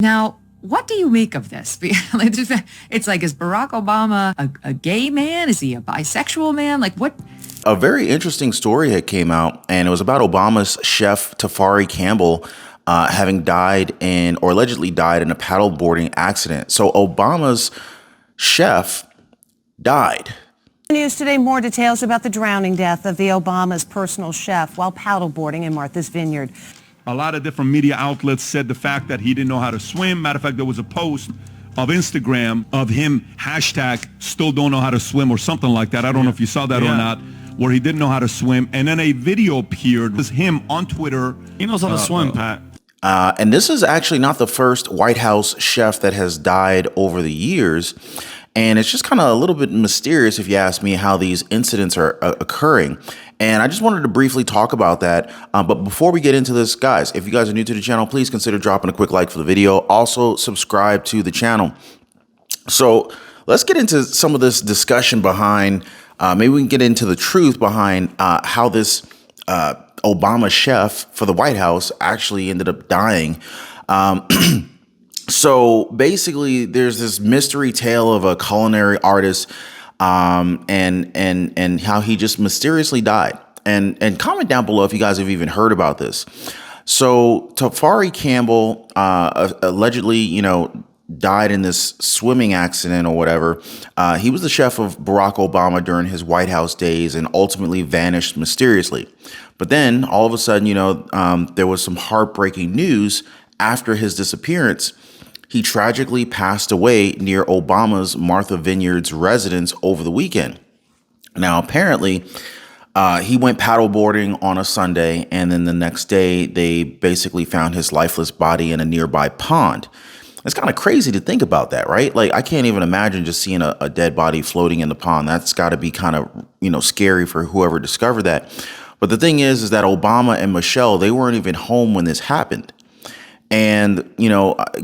Now, what do you make of this? It's like, is Barack Obama a gay man? Is he a bisexual man? Like, what? A very interesting story had came out, and it was about Obama's chef, Tafari Campbell, having died in, or allegedly died in, a paddleboarding accident. So Obama's chef died. News today, more details about the drowning death of the Obama's personal chef while paddleboarding in Martha's Vineyard. A lot of different media outlets said the fact that he didn't know how to swim. Matter of fact, there was a post of Instagram of him, hashtag still don't know how to swim or something like that. I don't know if you saw that or not, where he didn't know how to swim. And then a video appeared. It was him on Twitter. He knows how to swim, Pat. And this is actually not the first White House chef that has died over the years. And it's just kind of a little bit mysterious, if you ask me, how these incidents are occurring. And I just wanted to briefly talk about that. But before we get into this, guys, if you guys are new to the channel, please consider dropping a quick like for the video. Also, subscribe to the channel. So let's get into some of this discussion behind, maybe we can get into the truth behind how this Obama chef for the White House actually ended up dying. So basically, there's this mystery tale of a culinary artist, and how he just mysteriously died. And comment down below if you guys have even heard about this. So Tafari Campbell allegedly, died in this swimming accident or whatever. He was the chef of Barack Obama during his White House days and ultimately vanished mysteriously. But then all of a sudden, there was some heartbreaking news after his disappearance. He tragically passed away near Obama's Martha Vineyard's residence over the weekend. Now, apparently, he went paddleboarding on a Sunday, and then the next day, they basically found his lifeless body in a nearby pond. It's kind of crazy to think about that, right? Like, I can't even imagine just seeing a dead body floating in the pond. That's got to be kind of, scary for whoever discovered that. But the thing is that Obama and Michelle, they weren't even home when this happened. And,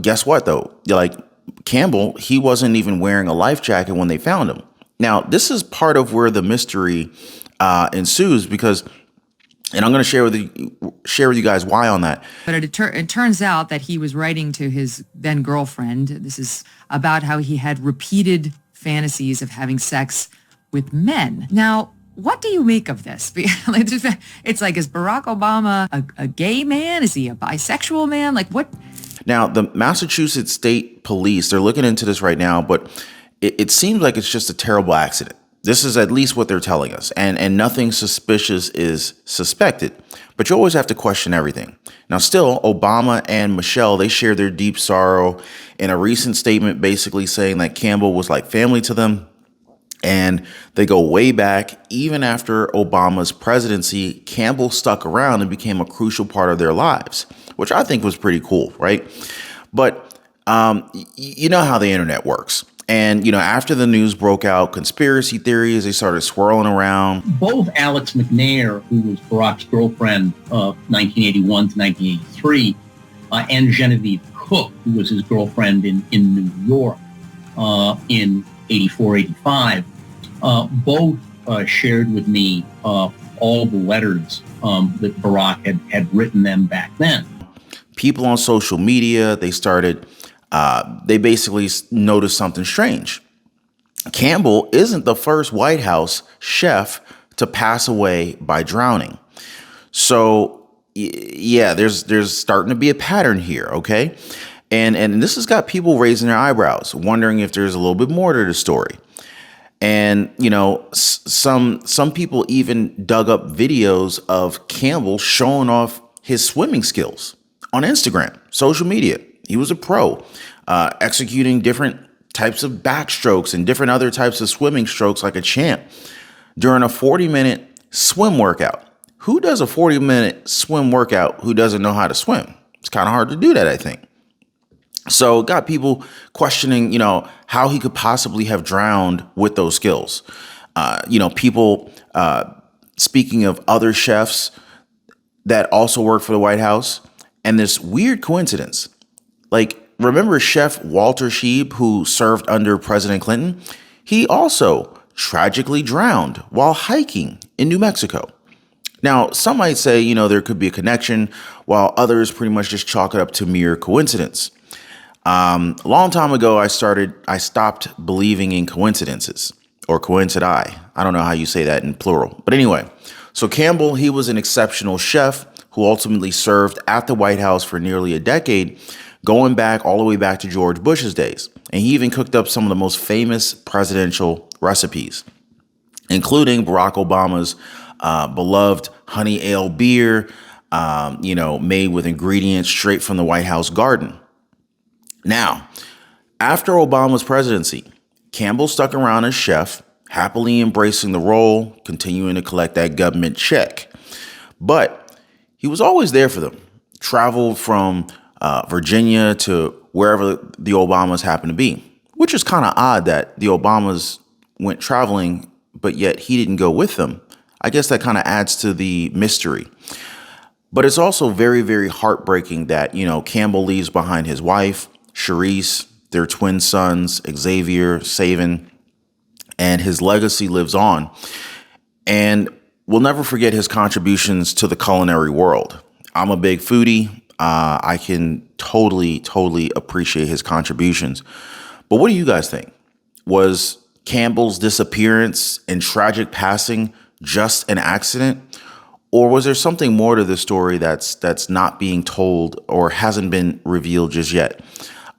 guess what, though? Like, Campbell, he wasn't even wearing a life jacket when they found him. Now, this is part of where the mystery ensues because, and I'm going to share with you guys why on that. But it turns out that he was writing to his then girlfriend. This is about how he had repeated fantasies of having sex with men. Now, what do you make of this? It's like, is Barack Obama a gay man? Is he a bisexual man? Like, what? Now, the Massachusetts State Police, they're looking into this right now, but it seems like it's just a terrible accident. This is at least what they're telling us, and nothing suspicious is suspected. But you always have to question everything. Now, still, Obama and Michelle, they share their deep sorrow in a recent statement, basically saying that Campbell was like family to them. And they go way back. Even after Obama's presidency, Campbell stuck around and became a crucial part of their lives, which I think was pretty cool, right? But you know how the internet works. And, after the news broke out, conspiracy theories, they started swirling around. Both Alex McNair, who was Barack's girlfriend of 1981 to 1983, and Genevieve Cook, who was his girlfriend in New York in 84, 85, both shared with me all the letters that Barack had written them back then. People on social media, they basically noticed something strange. Campbell isn't the first White House chef to pass away by drowning. So, yeah, there's starting to be a pattern here, okay? And this has got people raising their eyebrows, wondering if there's a little bit more to the story. And, some people even dug up videos of Campbell showing off his swimming skills on Instagram, social media. He was a pro, executing different types of backstrokes and different other types of swimming strokes like a champ during a 40-minute swim workout. Who does a 40-minute swim workout who doesn't know how to swim? It's kind of hard to do that, I think. So it got people questioning, how he could possibly have drowned with those skills. People speaking of other chefs that also work for the White House, and this weird coincidence. Like, remember Chef Walter Scheib, who served under President Clinton? He also tragically drowned while hiking in New Mexico. Now, some might say, there could be a connection, while others pretty much just chalk it up to mere coincidence. A long time ago, I stopped believing in coincidences, or coincidi. I don't know how you say that in plural. But anyway, so Campbell, he was an exceptional chef who ultimately served at the White House for nearly a decade, going back all the way back to George Bush's days. And he even cooked up some of the most famous presidential recipes, including Barack Obama's beloved honey ale beer, made with ingredients straight from the White House garden. Now, after Obama's presidency, Campbell stuck around as chef, happily embracing the role, continuing to collect that government check. But he was always there for them, traveled from Virginia to wherever the Obamas happened to be, which is kind of odd that the Obamas went traveling, but yet he didn't go with them. I guess that kind of adds to the mystery. But it's also very, very heartbreaking that, Campbell leaves behind his wife, Charisse, their twin sons, Xavier, Savan, and his legacy lives on. And we'll never forget his contributions to the culinary world. I'm a big foodie. I can totally appreciate his contributions. But what do you guys think? Was Campbell's disappearance and tragic passing just an accident? Or was there something more to the story that's not being told or hasn't been revealed just yet?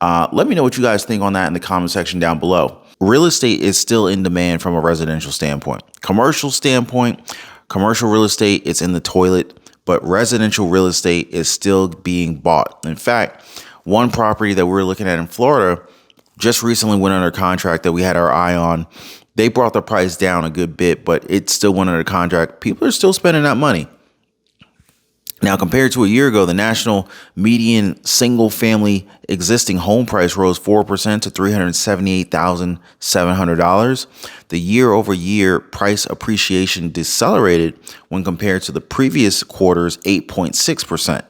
Let me know what you guys think on that in the comment section down below. Real estate is still in demand from a residential standpoint. Commercial real estate, it's in the toilet, but residential real estate is still being bought. In fact, one property that we're looking at in Florida just recently went under contract that we had our eye on. They brought the price down a good bit, but it still went under contract. People are still spending that money. Now, compared to a year ago, the national median single-family existing home price rose 4% to $378,700. The year-over-year price appreciation decelerated when compared to the previous quarter's 8.6%.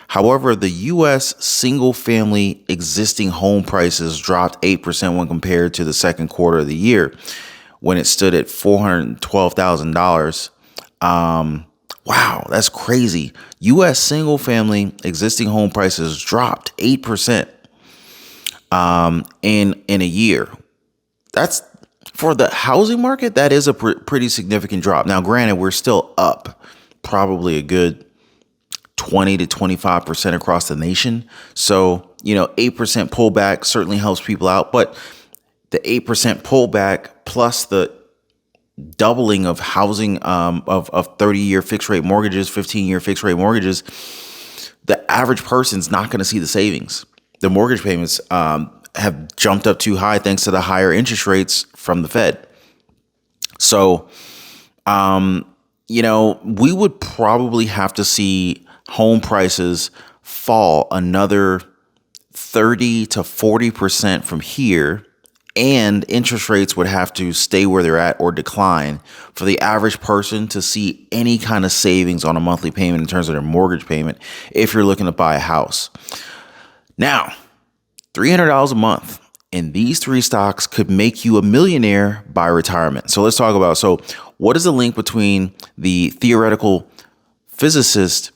However, the U.S. single-family existing home prices dropped 8% when compared to the second quarter of the year, when it stood at $412,000. Wow, that's crazy. U.S. single-family existing home prices dropped 8% in a year. That's, for the housing market, that is a pretty significant drop. Now, granted, we're still up probably a good 20 to 25% across the nation. So, 8% pullback certainly helps people out. But the 8% pullback plus the doubling of housing of 30-year fixed rate mortgages, 15-year fixed rate mortgages, the average person's not going to see the savings. The mortgage payments have jumped up too high thanks to the higher interest rates from the Fed. So, we would probably have to see home prices fall another 30 to 40% from here, and interest rates would have to stay where they're at or decline for the average person to see any kind of savings on a monthly payment in terms of their mortgage payment if you're looking to buy a house. Now, $300 a month in these three stocks could make you a millionaire by retirement. So let's talk about, what is the link between the theoretical physicist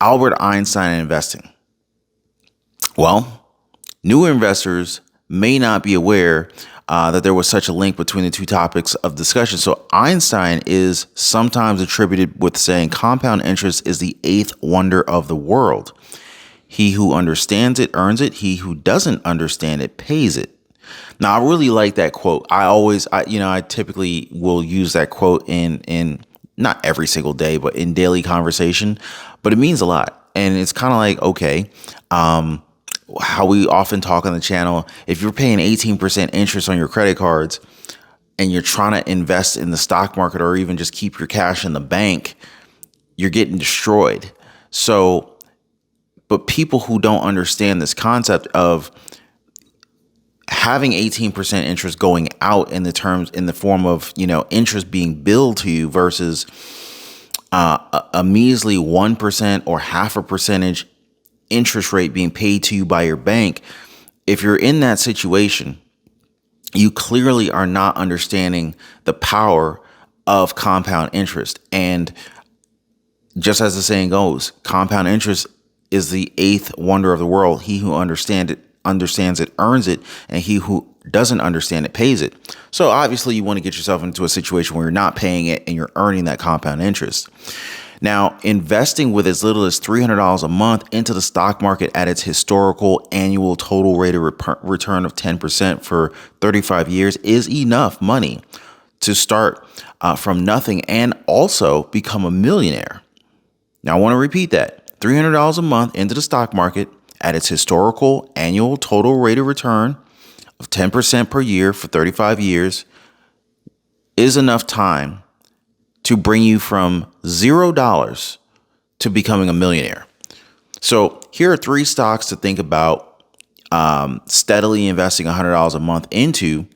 Albert Einstein and investing? Well, new investors may not be aware that there was such a link between the two topics of discussion. So Einstein is sometimes attributed with saying compound interest is the eighth wonder of the world. He who understands it earns it. He who doesn't understand it pays it. Now, I really like that quote. I typically will use that quote in not every single day, but in daily conversation. But it means a lot. And it's kind of like, okay, how we often talk on the channel, if you're paying 18% interest on your credit cards and you're trying to invest in the stock market or even just keep your cash in the bank, you're getting destroyed. So, but people who don't understand this concept of having 18% interest going out in the form of, interest being billed to you versus a measly 1% or half a percentage interest rate being paid to you by your bank. If you're in that situation, you clearly are not understanding the power of compound interest. And just as the saying goes, compound interest is the eighth wonder of the world. He who understands it understands it earns it, and he who doesn't understand it pays it. So obviously you want to get yourself into a situation where you're not paying it and you're earning that compound interest. Now, investing with as little as $300 a month into the stock market at its historical annual total rate of return of 10% for 35 years is enough money to start from nothing and also become a millionaire. Now, I want to repeat that. $300 a month into the stock market at its historical annual total rate of return of 10% per year for 35 years is enough time to bring you from $0 to becoming a millionaire. So here are 3 stocks to think about steadily investing $100 a month into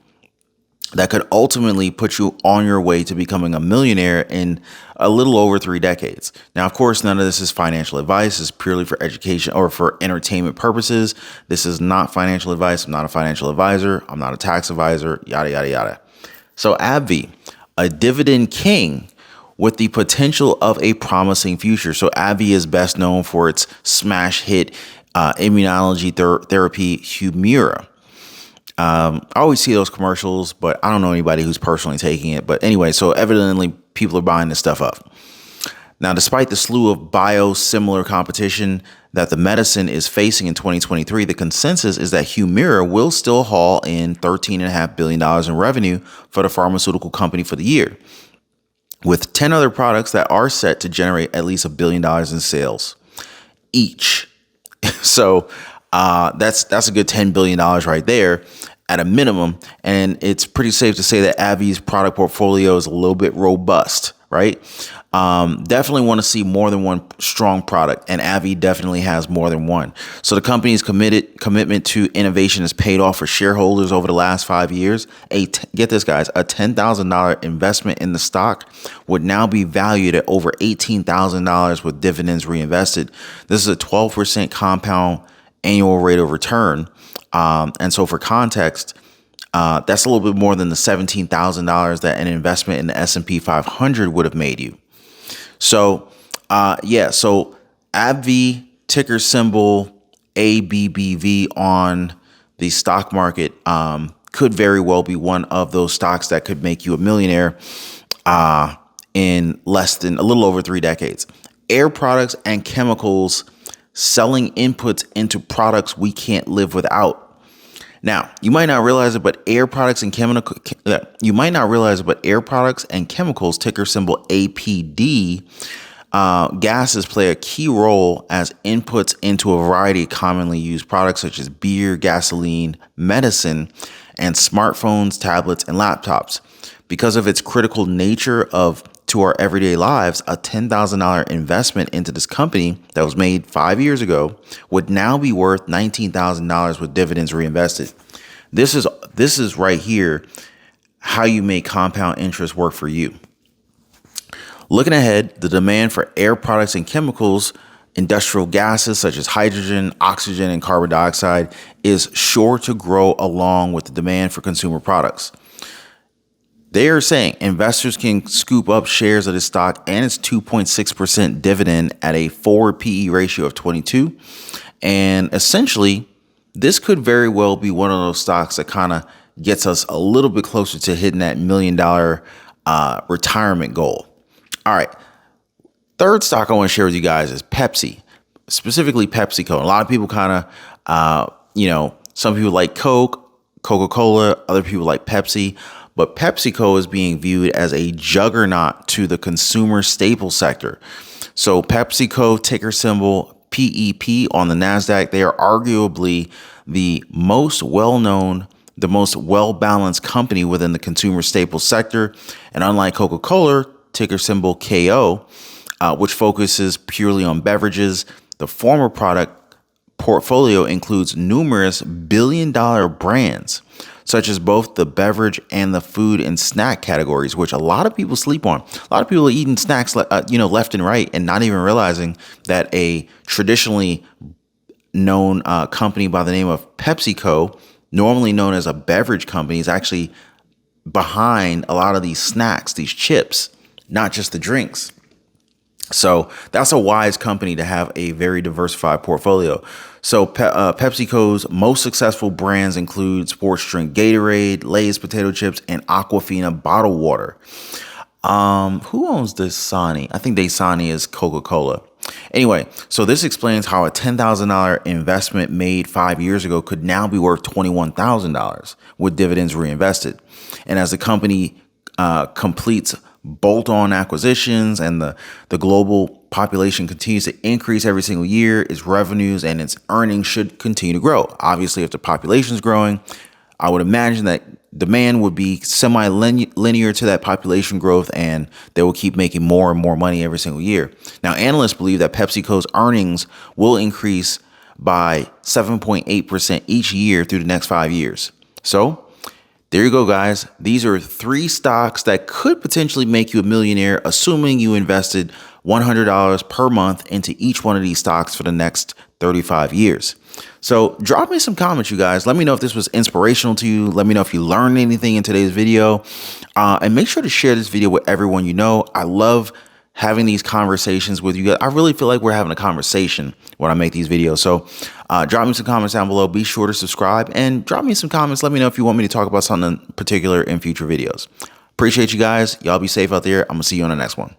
that could ultimately put you on your way to becoming a millionaire in a little over 3 decades. Now, of course, none of this is financial advice. It's purely for education or for entertainment purposes. This is not financial advice. I'm not a financial advisor. I'm not a tax advisor, yada, yada, yada. So AbbVie, a dividend king with the potential of a promising future. So AbbVie is best known for its smash hit immunology therapy Humira. I always see those commercials, but I don't know anybody who's personally taking it. But anyway, so evidently people are buying this stuff up. Now, despite the slew of biosimilar competition that the medicine is facing in 2023, the consensus is that Humira will still haul in $13.5 billion in revenue for the pharmaceutical company for the year, with 10 other products that are set to generate at least $1 billion in sales each. So that's a good $10 billion right there at a minimum. And it's pretty safe to say that AbbVie's product portfolio is a little bit robust, right? Definitely want to see more than one strong product, and AbbVie definitely has more than one. So the company's commitment to innovation has paid off for shareholders over the last 5 years. Get this, guys, a $10,000 investment in the stock would now be valued at over $18,000 with dividends reinvested. This is a 12% compound annual rate of return. And so for context, that's a little bit more than the $17,000 that an investment in the S&P 500 would have made you. So, so AbbVie, ticker symbol ABBV on the stock market, could very well be one of those stocks that could make you a millionaire in less than a little over 3 decades. Air products and chemicals selling inputs into products we can't live without. Now, you might not realize it, but air products and chemicals, ticker symbol APD, gases play a key role as inputs into a variety of commonly used products such as beer, gasoline, medicine, and smartphones, tablets, and laptops. Because of its critical nature to our everyday lives, a $10,000 investment into this company that was made 5 years ago would now be worth $19,000 with dividends reinvested. This is right here how you make compound interest work for you. Looking ahead, the demand for air products and chemicals, industrial gases such as hydrogen, oxygen, and carbon dioxide is sure to grow along with the demand for consumer products. They are saying investors can scoop up shares of the stock and its 2.6% dividend at a forward PE ratio of 22. And essentially, this could very well be one of those stocks that kind of gets us a little bit closer to hitting that $1 million retirement goal. All right. Third stock I want to share with you guys is Pepsi, specifically PepsiCo. A lot of people kind of, some people like Coke, Coca-Cola, other people like Pepsi. But PepsiCo is being viewed as a juggernaut to the consumer staple sector. So PepsiCo, ticker symbol PEP on the NASDAQ, they are arguably the most well-known, the most well-balanced company within the consumer staple sector. And unlike Coca-Cola, ticker symbol KO, which focuses purely on beverages, the former product portfolio includes numerous billion-dollar brands, such as both the beverage and the food and snack categories, which a lot of people sleep on. A lot of people are eating snacks, left and right, and not even realizing that a traditionally known company by the name of PepsiCo, normally known as a beverage company, is actually behind a lot of these snacks, these chips, not just the drinks. So that's a wise company to have a very diversified portfolio. So PepsiCo's most successful brands include sports drink Gatorade, Lay's potato chips, and Aquafina bottled water. Who owns Dasani? I think Dasani is Coca-Cola. Anyway, so this explains how a $10,000 investment made 5 years ago could now be worth $21,000 with dividends reinvested. And as the company completes bolt-on acquisitions and the global population continues to increase every single year, its revenues and its earnings should continue to grow. Obviously, if the population is growing, I would imagine that demand would be semi-linear to that population growth, and they will keep making more and more money every single year. Now, analysts believe that PepsiCo's earnings will increase by 7.8% each year through the next 5 years. So there you go, guys. These are 3 stocks that could potentially make you a millionaire, assuming you invested $100 per month into each one of these stocks for the next 35 years. So drop me some comments, you guys. Let me know if this was inspirational to you. Let me know if you learned anything in today's video. And make sure to share this video with everyone you know. I love having these conversations with you guys. I really feel like we're having a conversation when I make these videos. So drop me some comments down below. Be sure to subscribe and drop me some comments. Let me know if you want me to talk about something particular in future videos. Appreciate you guys. Y'all be safe out there. I'm going to see you on the next one.